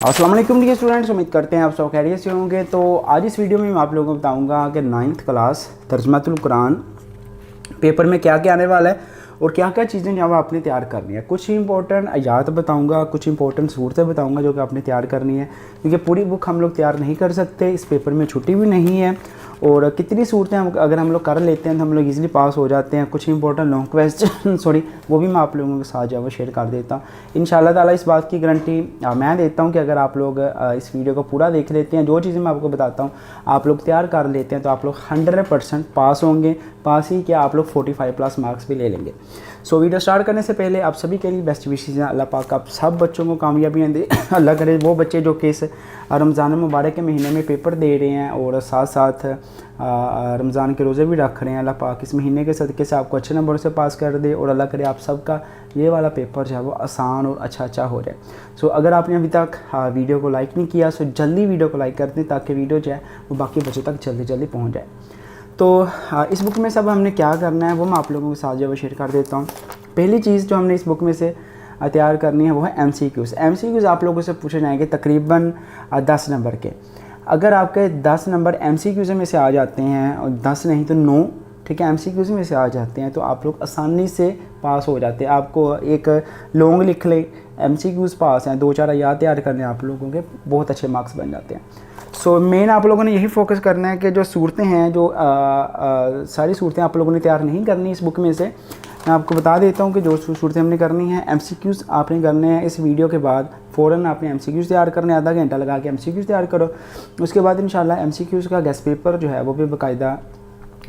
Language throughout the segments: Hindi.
अस्सलाम वालेकुम डियर स्टूडेंट्स, उम्मीद करते हैं आप सब खैरियत से होंगे। तो आज इस वीडियो में मैं आप लोगों को बताऊंगा कि 9th क्लास तर्जुमातुल कुरान पेपर में क्या क्या आने वाला है और क्या क्या चीज़ें जब आपने तैयार करनी है। कुछ इंपॉर्टेंट आयात बताऊंगा, कुछ इंपॉर्टेंट सूरतें बताऊंगा जो कि आपने तैयार करनी है, क्योंकि पूरी बुक हम लोग तैयार नहीं कर सकते, इस पेपर में छुट्टी भी नहीं है। और कितनी सूरतें अगर हम लोग कर लेते हैं तो हम लोग इजीली पास हो जाते हैं। कुछ इंपॉर्टेंट लॉन्ग क्वेश्चन सॉरी वो भी मैं आप लोगों के साथ जो है वो शेयर कर देता हूँ। इंशाल्लाह ताला इस बात की गारंटी मैं देता हूँ कि अगर आप लोग इस वीडियो को पूरा देख लेते हैं, जो चीज़ें मैं आपको बताता हूँ आप लोग तैयार कर लेते हैं, तो आप लोग 100% पास होंगे। पास ही क्या, आप लोग 45+ मार्क्स भी ले लेंगे। सो वीडियो स्टार्ट करने से पहले आप सभी के लिए बेस्ट विशेज़ हैं। अल्लाह पाक आप सब बच्चों को कामयाबियाँ दे। अल्लाह करे वो बच्चे जो कि इस रमज़ान मुबारक के महीने में पेपर दे रहे हैं और साथ साथ रमज़ान के रोज़े भी रख रहे हैं, अल्लाह पाक इस महीने के सदक़े से आपको अच्छे नंबर से पास कर दे और अल्लाह करे आप सबका ये वाला पेपर जो है वो आसान और अच्छा हो जाए। सो अगर आपने अभी तक वीडियो को लाइक नहीं किया, सो जल्दी वीडियो को लाइक कर दें ताकि वीडियो जो है वो बाकी बच्चों तक जल्दी पहुँच जाए। तो इस बुक में सब हमने क्या करना है वो मैं आप लोगों के साथ जो है शेयर कर देता हूँ। पहली चीज़ जो हमने इस बुक में से तैयार करनी है वो है MCQs आप लोगों से पूछे जाएंगे तकरीबन 10 नंबर के। अगर आपके 10 नंबर MCQs में से आ जाते हैं और 10 नहीं तो 9, ठीक है, MCQs में से आ जाते हैं तो आप लोग आसानी से पास हो जाते हैं। आपको एक लॉन्ग लिख ले, MCQs पास हैं, 2-4 आयात तैयार करने आप लोगों के बहुत अच्छे मार्क्स बन जाते हैं। सो मेन आप लोगों ने यही फोकस करना है कि जो सूरतें हैं, जो सारी सूरतें आप लोगों ने तैयार नहीं करनी इस बुक में से। मैं आपको बता देता हूँ कि जो सूरतें हमने करनी है, MCQs आपने करने हैं। इस वीडियो के बाद फ़ौरन आपने MCQs तैयार करने, आधा घंटा लगा के MCQs तैयार करो। उसके बाद इंशाल्लाह MCQs का गेस्ट पेपर जो है वो भी बाकायदा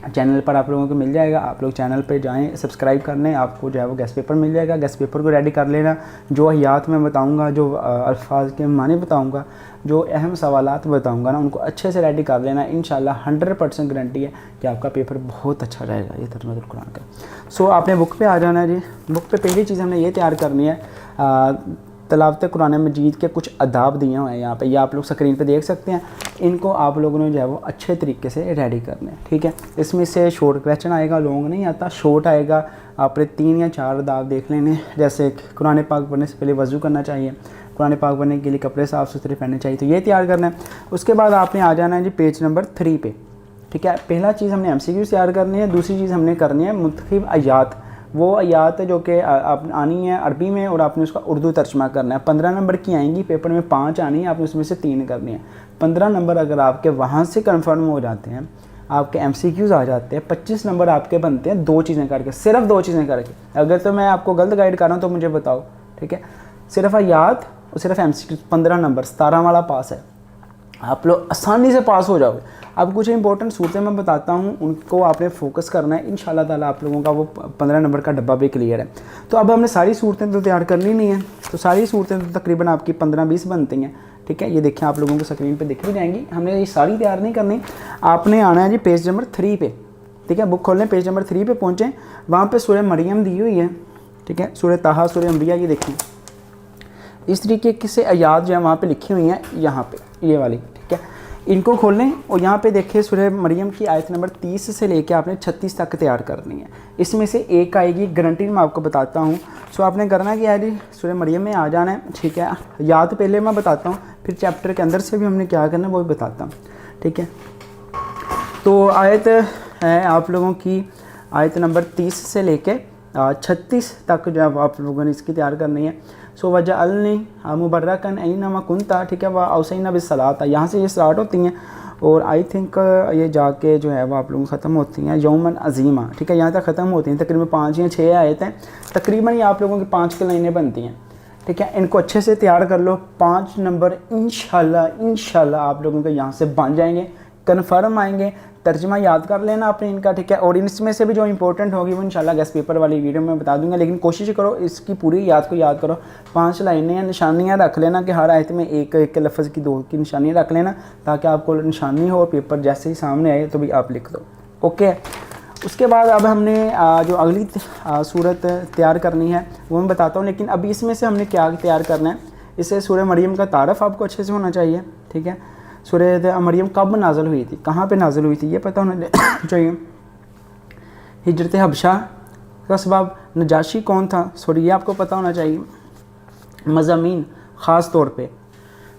चैनल पर आप लोगों को मिल जाएगा। आप लोग चैनल पे जाएं, सब्सक्राइब कर लें, आपको जो है वो गेस्ट पेपर मिल जाएगा। गेस्ट पेपर को रेडी कर लेना। जो हयात मैं बताऊंगा, जो अल्फाज के माने बताऊंगा, जो अहम सवालात बताऊंगा ना, उनको अच्छे से रेडी कर लेना। इंशाल्लाह 100% गारंटी है कि आपका पेपर बहुत अच्छा रहेगा ये तर्जुमातुल कुरान का। सो आपने बुक पे आ जाना है जी। बुक पे पहली चीज़ हमने ये तैयार करनी है, तिलावत कुरान मजीद के कुछ अदाब दिए हुए हैं यहाँ पे, ये आप लोग स्क्रीन पे देख सकते हैं। इनको आप लोगों ने जो है वो अच्छे तरीके से रेडी करने हैं, ठीक है। इसमें से शॉर्ट क्वेश्चन आएगा, लॉन्ग नहीं आता, शॉर्ट आएगा। आपने 3 या 4 अदाब देख लेने, जैसे कुरान पाक पढ़ने से पहले वज़ू करना चाहिए, कुरान पाक पढ़ने के लिए कपड़े साफ़ सुथरे पहनने चाहिए, तो ये तैयार करना है। उसके बाद आपने आ जाना है जी पेज नंबर 3 पे, ठीक है। पहला चीज़ हमने MCQ तैयार करनी है। दूसरी चीज़ हमने करनी है मुख्तलिफ आयात, वो आयात जो कि आनी है अरबी में और आपने उसका उर्दू तर्जमा करना है। 15 नंबर की आएंगी, पेपर में 5 आनी है, आपने उसमें से 3 करनी है। 15 नंबर अगर आपके वहाँ से कंफर्म हो जाते हैं, आपके MCQs आ जाते हैं, 25 नंबर आपके बनते हैं 2 चीज़ें करके, सिर्फ 2 चीज़ें करके। अगर तो मैं आपको गलत गाइड कर रहा हूँ तो मुझे बताओ, ठीक है। सिर्फ आयात और सिर्फ MCQs 15 नंबर, 17 वाला पास है, आप लोग आसानी से पास हो जाओगे। अब कुछ इंपॉर्टेंट सूरतें मैं बताता हूँ, उनको आपने फोकस करना है। इंशाल्लाह ताला आप लोगों का वो 15 नंबर का डब्बा भी क्लियर है। तो अब हमने सारी सूरतें तो तैयार करनी नहीं है, तो सारी सूरतें तो तकरीबन आपकी 15-20 बनती हैं, ठीक है। ये देखें, आप लोगों को स्क्रीन पे दिख भी जाएंगी। हमने ये सारी तैयार नहीं करनी, आपने आना है जी पेज नंबर 3 पे, ठीक है। बुक खोल लें, पेज नंबर 3 पे पहुँचें, वहाँ पर सूरह मरियम दी हुई है, ठीक है। सूरह ताहा, सूरह अंबिया, ये देखें इस तरीके से आयात जो है वहाँ पे लिखी हुई हैं, यहाँ पे ये वाली, ठीक है। इनको खोल लें और यहाँ पे देखिए सूरह मरियम की आयत नंबर 30 से लेके आपने 36 तक तैयार करनी है। इसमें से एक आएगी, गारंटी मैं आपको बताता हूँ। सो आपने करना क्या है जी, सूरह मरियम में आ जाना है, ठीक है। याद पहले मैं बताता हूँ, फिर चैप्टर के अंदर से भी हमने क्या करना है वो भी बताता हूँ, ठीक है। तो आयत है आप लोगों की आयत नंबर 30 से लेके 36 तक जो है आप लोगों ने इसकी तैयार करनी है। सो वजअलनी मुबर्रकन ऐनमा कुंता, ठीक है, वह औसैना बिस्सलात, यहाँ से ये स्टार्ट होती हैं और आई थिंक ये जाके जो है वो आप लोगों ख़त्म होती हैं यौमन अज़ीमा, ठीक है। यहाँ तक ख़त्म होती हैं, तकरीबन 5 या 6 आयत हैं, तकरीबन ये आप लोगों की 5 की लाइनें बनती हैं, ठीक है। इनको अच्छे से तैयार कर लो, 5 नंबर इंशाल्लाह आप लोगों के यहाँ से बन जाएंगे, कन्फर्म आएंगे। तर्जमा याद कर लेना आपने इनका, ठीक है। और इसमें से भी जो इंपॉर्टेंट होगी वो इंशाल्लाह गेस्ट पेपर वाली वीडियो में बता दूंगा, लेकिन कोशिश करो इसकी पूरी याद को याद करो। 5 लाइनें निशानियाँ रख लेना कि हर आयत में एक एक लफ्ज़ की 2 की निशानियाँ रख लेना, ताकि आपको निशानी हो और पेपर जैसे ही सामने आए तो भी आप लिख दो, ओके। उसके बाद अब हमने जो अगली सूरत तैयार करनी है वो मैं बताता हूँ, लेकिन अभी इसमें से हमने क्या तैयार करना है। इससे सूरह मरियम का तारफ़ आपको अच्छे से होना चाहिए, ठीक है। सूरह मरियम कब नाज़िल हुई थी, कहाँ पे नाज़िल हुई थी, ये पता होना चाहिए। हिजरत हबशा का सबब, नजाशी कौन था, सॉरी ये आपको पता होना चाहिए। मज़ामीन ख़ास तौर पे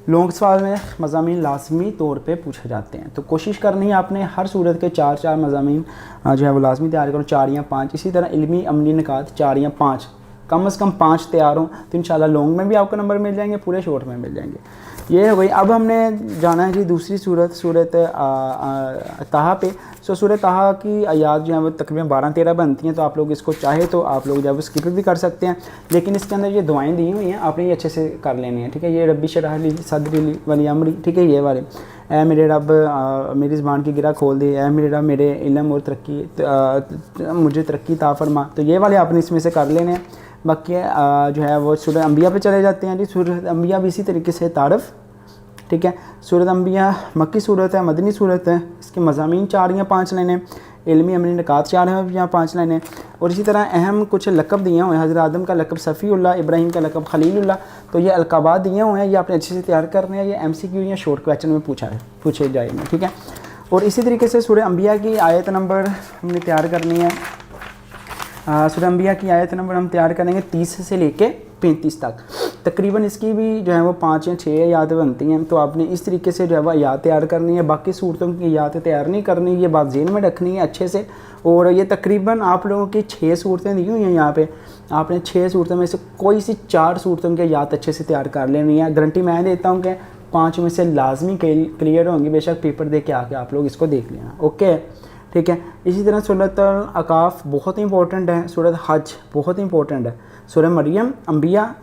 लॉन्ग सवाल में मज़ामीन लाजमी तौर पे पूछे जाते हैं, तो कोशिश करनी है आपने हर सूरत के 4 मज़ामीन जो है वो लाजमी तैयार करो, 4 या 5। इसी तरह इल्मी अमली निकात 4 या 5, कम से कम 5 तैयार हों तो इंशाल्लाह लॉन्ग में भी आपको नंबर मिल जाएंगे, पूरे शॉर्ट में मिल जाएंगे। ये हो गई। अब हमने जाना है जी दूसरी सूरत ताहा पे। सो सूरत ताहा की आयात जो है वो तकरीबन 12-13 बनती हैं, तो आप लोग इसको चाहे तो आप लोग जो है वो स्किप भी कर सकते हैं, लेकिन इसके अंदर ये दुआएं दी हुई हैं, आपने ये अच्छे से कर लेनी है, ठीक है। ये रब्बी शरह ली सदरी वली अमरी, ठीक है, ये वाले ऐ मेरे रब मेरी ज़बान की गिरा खोल दे, ऐ मेरे रब मेरे इल्म और तरक्की मुझे तरक्की ता फरमा, तो ये वाले आपने इसमें से कर लेने हैं। बाकी जो है वो सूरत अंबिया पे चले जाते हैं जी। सूरत अंबिया भी इसी तरीके से तारफ़, ठीक है। सूरत अंबिया मक्की सूरत है, मदनी सूरत है, इसके मज़ामीन 4 या 5 लाइनें, इल्मी अमली निकात 4 या 5 लाइनें, और इसी तरह अहम कुछ लक़ब दिए हुए हैं। हज़रत आदम का लक़ब सफ़ीउल्लाह, इब्राहीम का लक़ब खलीलुल्लाह, तो ये अलक़ाबात दिए हुए हैं, ये आपने अच्छे से तैयार करने हैं। ये MCQ या शॉर्ट क्वेश्चन में पूछे जाएंगे, ठीक है। और इसी तरीके से सूरह अंबिया की आयत नंबर हमने तैयार करनी है। सूरह अंबिया की आयत नंबर हम तैयार करेंगे 30 से लेके 35 तक। तकरीबन इसकी भी जो है वो 5 या 6 आयतें बनती हैं, तो आपने इस तरीके से जो है वो आयत तैयार करनी है। बाकी सूरतों की आयतें तैयार नहीं करनी, ये बात ज़हन में रखनी है अच्छे से। और ये तकरीबन आप लोगों की 6 सूरतें दी हुई हैं यहाँ पे, आपने 6 सूरतों में से कोई सी 4 सूरतों की आयत अच्छे से तैयार कर लेनी है। गारंटी मैं देता हूँ कि 5 में से लाजमी क्लियर होंगी, बेशक पेपर दे के आके आप लोग इसको देख लेना, ओके, ठीक है। इसी तरह सूरत अकाफ बहुत इंपॉर्टेंट है, सूरत हज बहुत इंपॉर्टेंट है, सूरह मरियम, अंबिया,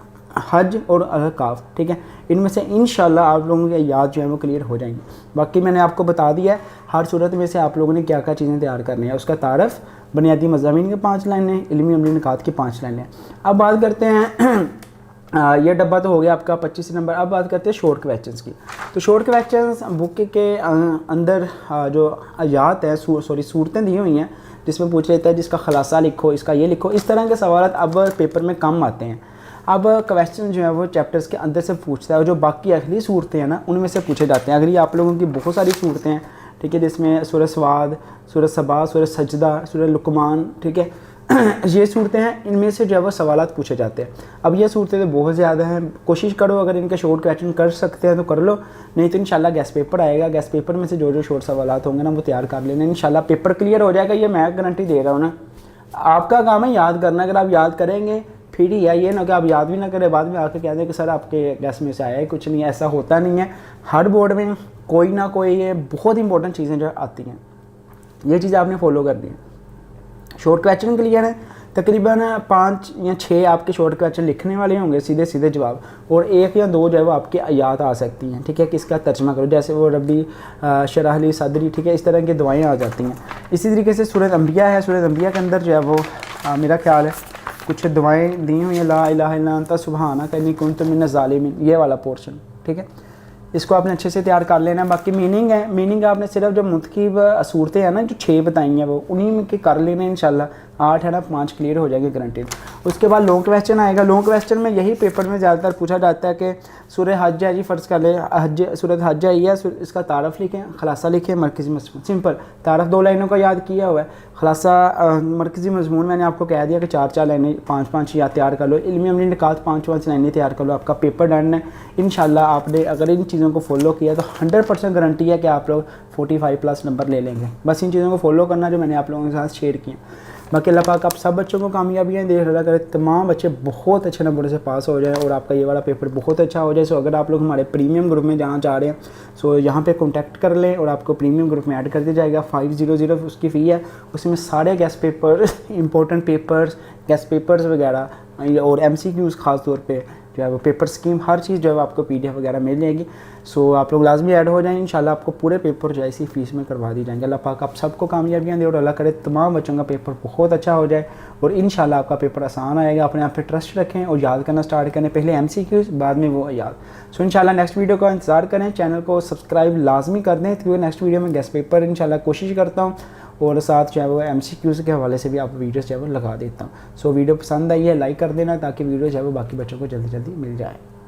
हज और अकाफ, ठीक है। इनमें से इंशाल्लाह आप लोगों की याद जो है वो क्लियर हो जाएंगी। बाकी मैंने आपको बता दिया है हर सूरत में से आप लोगों ने क्या क्या चीज़ें तैयार करनी है, उसका तारफ़, बुनियादी मज़ामीन के 5 लाइनें, इल्मी अमली निकात की 5 लाइनें। अब बात करते हैं ये डब्बा तो हो गया आपका 25 नंबर। अब बात करते हैं शॉर्ट क्वेश्चंस की। तो शॉर्ट क्वेश्चंस बुक के अंदर जो आयात है सूरतें दी हुई हैं, जिसमें पूछ लेता है जिसका खुलासा लिखो, इसका ये लिखो, इस तरह के सवाल अब पेपर में कम आते हैं। अब क्वेश्चन जो है वो चैप्टर्स के अंदर से पूछता है, और जो बाकी अगली सूरतें हैं ना उनमें से पूछे जाते हैं। अगली आप लोगों की बहुत सारी सूरतें हैं, ठीक है, जिसमें सूरह स्वाद, सूरह सबा, सूरह सजदा, सूरह लुकमान, ठीक है, ये सूरतें हैं, इनमें से जो है वो सवालात पूछे जाते हैं। अब ये सूरतें तो बहुत ज़्यादा हैं, कोशिश करो अगर इनके शॉर्ट क्वेश्चन कर सकते हैं तो कर लो, नहीं तो इंशाल्लाह गेस्ट पेपर आएगा, गेस्ट पेपर में से जो शॉर्ट सवालात होंगे ना वो तैयार कर लेना, इंशाल्लाह पेपर क्लियर हो जाएगा, ये मैं गारंटी दे रहा हूँ ना। आपका काम है याद करना, अगर आप याद करेंगे फिर ही है, ये ना कि आप याद भी ना करें बाद में आके कह दें कि सर आपके गेस्ट में से आया है कुछ नहीं, ऐसा होता नहीं है। हर बोर्ड में कोई ना कोई ये बहुत इंपॉर्टेंट चीज़ें जो आती हैं, ये चीज़ें आपने फॉलो करनी है। शॉर्ट क्वेश्चन क्लियर है, तकरीबन 5 या 6 आपके शॉर्ट क्वेश्चन लिखने वाले होंगे, सीधे सीधे जवाब, और 1 या 2 जो है वो आपकी आयात आ सकती हैं, ठीक है, कि इसका तर्जमा करो, जैसे वो रब्बी शरह ली सदरी, ठीक है, इस तरह की दुआएं आ जाती हैं। इसी तरीके से सूरत अंबिया है, सूरत अंबिया के अंदर जो है वो मेरा ख्याल है कुछ दुआएं दी हुई हैं, ला इलाहा इल्ला अंता सुब्हानक इन्नी कुन्तु मिनज़ ज़ालिमीन, ये वाला पोर्शन, ठीक है, इसको आपने अच्छे से तैयार कर लेना है। बाकी मीनिंग है, मीनिंग आपने सिर्फ जो मुतकीब सूरतें हैं ना जो 6 बताई हैं वो उन्हीं में के कर लेना है, इंशाल्लाह 8 है ना 5 क्लियर हो जाएंगे गारंटेड। उसके बाद लॉन्ग क्वेश्चन आएगा। लॉन्ग क्वेश्चन में यही पेपर में ज़्यादातर पूछा जाता है कि सूरह हज है जी, फ़र्ज़ कर ले हज, सूरत हज है, इसका तारफ़ लिखें, खुलासा लिखें, मरकज़ी मज़मून, सिंपल तारफ़ 2 लाइनों का याद किया हुआ है, खुलासा मरकज़ी मज़मून मैंने आपको कह दिया कि 4-4 लाइनें 5-5 याद तैयार कर लो, इल्मी अमली निकात 5-5 लाइनें तैयार कर लो, आपका पेपर डन है। इंशाल्लाह आपने अगर इन चीज़ों को फॉलो किया तो 100% गारंटी है कि आप लोग 45+ नंबर ले लेंगे। बस इन चीज़ों को फॉलो करना जो मैंने आप लोगों के साथ शेयर किया। बाकी अल्लाह पाक आप सब बच्चों को कामयाबियाँ दे, अल्लाह करे तमाम बच्चे बहुत अच्छे नंबरों से पास हो जाएं और आपका ये वाला पेपर बहुत अच्छा हो जाए। सो अगर आप लोग हमारे प्रीमियम ग्रुप में जाना चाह रहे हैं सो यहाँ पे कांटेक्ट कर लें और आपको प्रीमियम ग्रुप में ऐड कर दिया जाएगा। 500 उसकी फ़ी है, उसमें सारे guest paper, important papers, guest papers वगैरह और MCQs ख़ास तौर पे जो है वो पेपर स्कीम, हर चीज़ जो है आपको PDF वगैरह मिल जाएगी। सो आप लोग लाजमी ऐड हो जाएं, इंशाल्लाह आपको पूरे पेपर जो है इसी फीस में करवा दी जाएंगे। अल्लाह पाक आप सबको कामयाबियाँ दे और अल्लाह करे तमाम बच्चों का पेपर बहुत अच्छा हो जाए और इंशाल्लाह आपका पेपर आसान आएगा। अपने आप पे ट्रस्ट रखें और याद करना स्टार्ट करें, पहले MCQs बाद में वो याद। सो इंशाल्लाह नेक्स्ट वीडियो का इंतज़ार करें, चैनल को सब्सक्राइब लाजमी कर दें क्योंकि नेक्स्ट वीडियो में गेस्ट पेपर इंशाल्लाह कोशिश करता हूँ और साथ जो है वो MCQs के हवाले से भी आप वीडियोस जो है वो लगा देता हूँ। सो वीडियो पसंद आई है लाइक कर देना ताकि वीडियो जो है वो बाकी बच्चों को जल्दी जल्दी मिल जाए।